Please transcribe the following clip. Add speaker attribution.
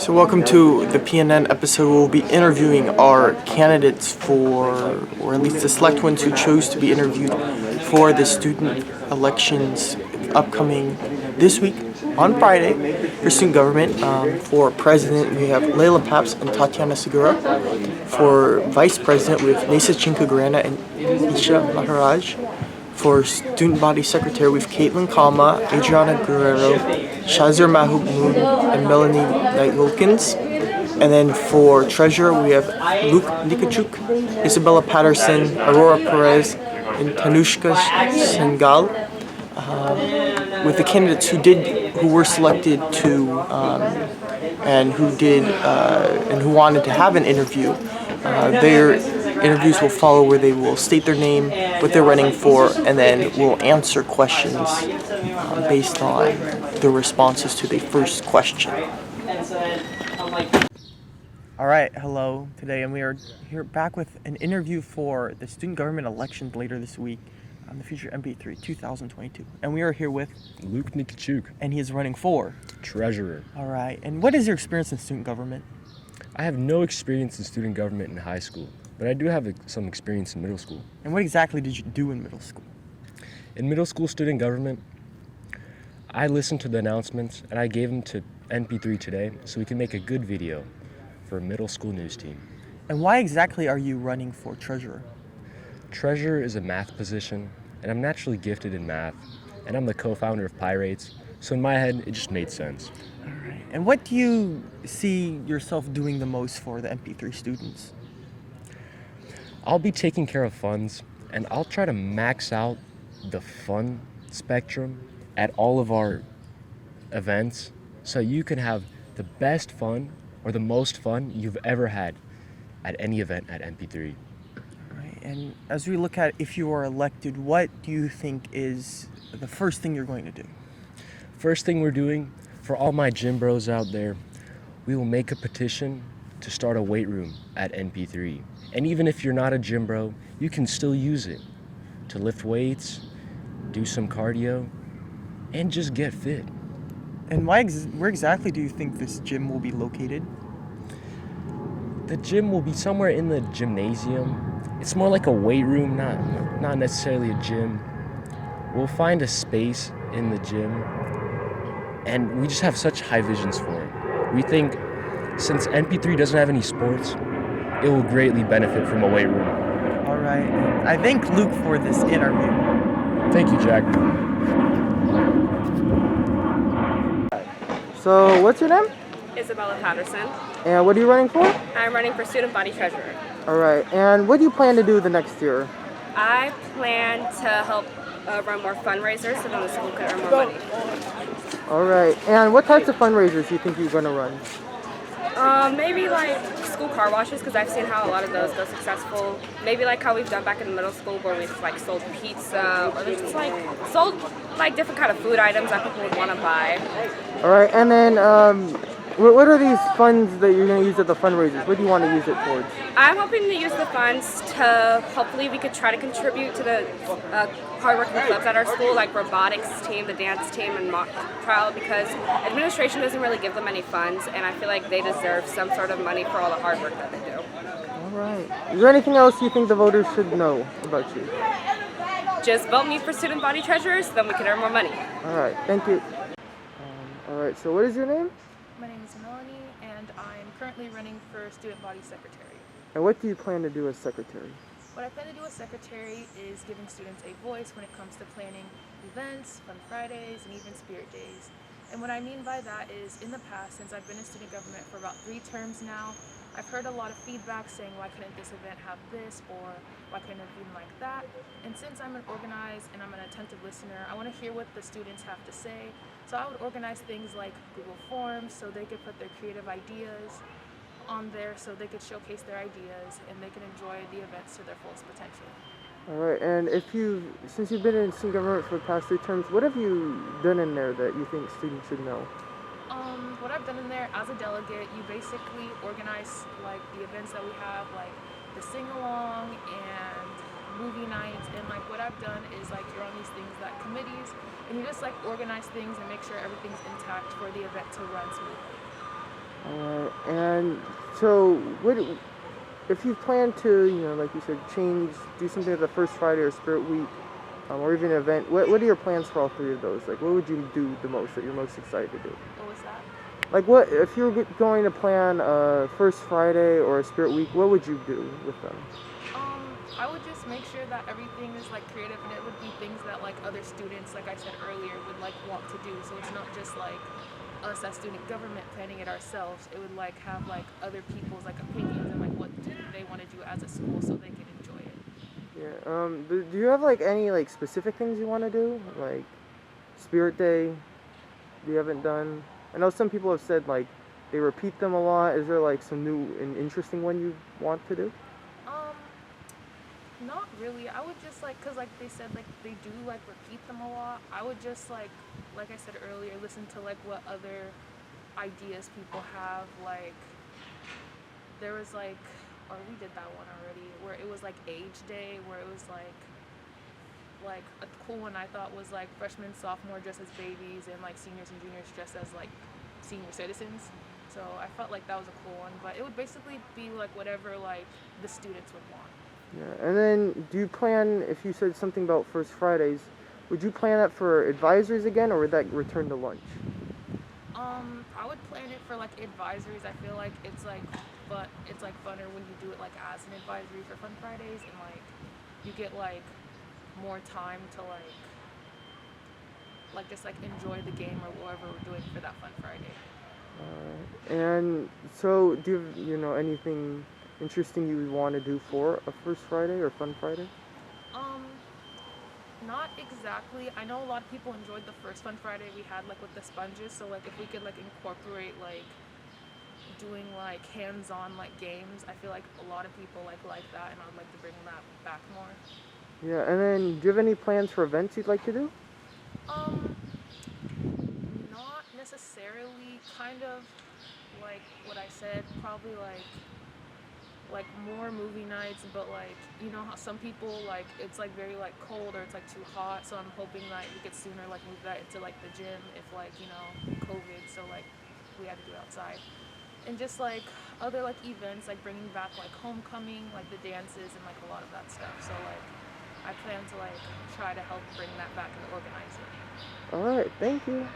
Speaker 1: So welcome to the PNN episode. We'll be interviewing our candidates for, or at least the select ones who chose to be interviewed for the student elections upcoming this week on Friday for student government. For president, we have Layla Paps and Tatiana Segura. For vice president, we have Nesa Chinkagurana and Isha Maharaj. For student body secretary, we have Caitlin Kalma, Adriana Guerrero, Shazir Mahmoud, and Melanie Knight-Wilkins. And then for treasurer, we have Luke Nikachuk, Isabella Patterson, Aurora Perez, and Tanushka Sengal. With the candidates who were selected to and who wanted to have an interview, their interviews will follow, where they will state their name, what they're running for, and then we'll answer questions based on the responses to the first question. All right, hello today, and we are here back with an interview for the student government elections later this week on the Future MP3 2022. And we are here with
Speaker 2: Luke Nikachuk,
Speaker 1: and he is running for
Speaker 2: treasurer.
Speaker 1: All right, and what is your experience in student government?
Speaker 2: I have no experience in student government in high school, but I do have some experience in middle school.
Speaker 1: And what exactly did you do in middle school?
Speaker 2: In middle school student government, I listened to the announcements and I gave them to NP3 today so we can make a good video for a middle school news team.
Speaker 1: And why exactly are you running for treasurer?
Speaker 2: Treasurer is a math position, and I'm naturally gifted in math, and I'm the co-founder of Pirates, so in my head, it just made sense.
Speaker 1: All right. And what do you see yourself doing the most for the MP3 students?
Speaker 2: I'll be taking care of funds, and I'll try to max out the fun spectrum at all of our events so you can have the best fun or the most fun you've ever had at any event at MP3.
Speaker 1: All right. And as we look at if you are elected, what do you think is the first thing you're going to do?
Speaker 2: First thing we're doing, for all my gym bros out there, we will make a petition to start a weight room at NP3. And even if you're not a gym bro, you can still use it to lift weights, do some cardio, and just get fit.
Speaker 1: And where exactly do you think this gym will be located?
Speaker 2: The gym will be somewhere in the gymnasium. It's more like a weight room, not necessarily a gym. We'll find a space in the gym, and we just have such high visions for it. We think since NP3 doesn't have any sports, it will greatly benefit from a weight room.
Speaker 1: All right. I thank Luke for this interview.
Speaker 2: Thank you, Jack.
Speaker 1: So, what's your name?
Speaker 3: Isabella Patterson.
Speaker 1: And what are you running for?
Speaker 3: I'm running for student body treasurer.
Speaker 1: All right. And what do you plan to do the next year?
Speaker 3: I plan to help run more fundraisers so that the school can earn more money.
Speaker 1: All right. And what types of fundraisers do you think you're going to run?
Speaker 3: Maybe like school car washes, because I've seen how a lot of those go successful. Maybe like how we've done back in the middle school, where we've like sold pizza, or just like sold like different kind of food items that people would want to buy.
Speaker 1: All right. And then what are these funds that you're going to use at the fundraisers? What do you want to use it towards?
Speaker 3: I'm hoping to use the funds to hopefully we could try to contribute to the hardworking clubs at our school, like robotics team, the dance team, and mock trial, because administration doesn't really give them any funds, and I feel like they deserve some sort of money for all the hard work that they do.
Speaker 1: All right. Is there anything else you think the voters should know about you?
Speaker 3: Just vote me for student body treasurers, so then we can earn more money.
Speaker 1: All right. Thank you. All right. So what is your name?
Speaker 4: My name is Melanie, and I'm currently running for student body secretary.
Speaker 1: And what do you plan to do as secretary?
Speaker 4: What I plan to do as secretary is giving students a voice when it comes to planning events, Fun Fridays, and even Spirit Days. And what I mean by that is, in the past, since I've been in student government for about 3 terms now, I've heard a lot of feedback saying, why couldn't this event have this, or why couldn't it be like that? And since I'm an organized and I'm an attentive listener, I want to hear what the students have to say. So I would organize things like Google Forms so they could put their creative ideas on there so they could showcase their ideas and they can enjoy the events to their fullest potential.
Speaker 1: All right. And since you've been in student government for the past 3 terms, what have you done in there that you think students should know?
Speaker 4: What I've done in there as a delegate, you basically organize like the events that we have, like the sing-along and movie nights, and like what I've done is like you're on these things like committees, and you just like organize things and make sure everything's intact for the event to run smoothly.
Speaker 1: All right. And so, what if you plan to, like you said, do something at the First Friday or Spirit Week, or even an event? What are your plans for all three of those? Like, what would you do the most that you're most excited to do?
Speaker 4: What was that?
Speaker 1: Like, what if you're going to plan a First Friday or a Spirit Week? What would you do with them?
Speaker 4: I would just make sure that everything is like creative, and it would be things that like other students, like I said earlier, would like want to do. So it's not just like us as student government planning it ourselves. It would like have like other people's like opinions and like what do they want to do as a school so they can enjoy it.
Speaker 1: Yeah. Do you have like any like specific things you want to do? Like Spirit Day, you haven't done. I know some people have said like they repeat them a lot. Is there like some new and interesting one you want to do?
Speaker 4: Not really. I would just like, cause like they said, like they do like repeat them a lot. I would just like I said earlier, listen to like what other ideas people have. Like there was like, or we did that one already, where it was like Age Day, where it was like a cool one I thought was like freshmen, sophomore dressed as babies, and like seniors and juniors dressed as like senior citizens. So I felt like that was a cool one, but it would basically be like whatever like the students would want.
Speaker 1: Yeah. And then do you plan, if you said something about First Fridays, would you plan that for advisories again, or would that return to lunch?
Speaker 4: I would plan it for like advisories. I feel like it's like funner when you do it like as an advisory for Fun Fridays, and like you get like more time to like just like enjoy the game or whatever we're doing for that Fun Friday.
Speaker 1: And so, do you know anything interesting you would want to do for a First Friday or Fun Friday?
Speaker 4: Not exactly. I know a lot of people enjoyed the first Fun Friday we had like with the sponges, so like if we could like incorporate like doing like hands-on like games, I feel like a lot of people like that, and I'd like to bring that back more.
Speaker 1: Yeah, and then do you have any plans for events you'd like to do?
Speaker 4: Not necessarily. Kind of like what I said, probably like more movie nights, but like you know how some people like it's like very like cold or it's like too hot, so I'm hoping that we could sooner like move that into like the gym if like COVID, so like we had to do it outside. And just like other like events, like bringing back like homecoming, like the dances and like a lot of that stuff. So like I plan to like try to help bring that back and organize it.
Speaker 1: All right, thank you.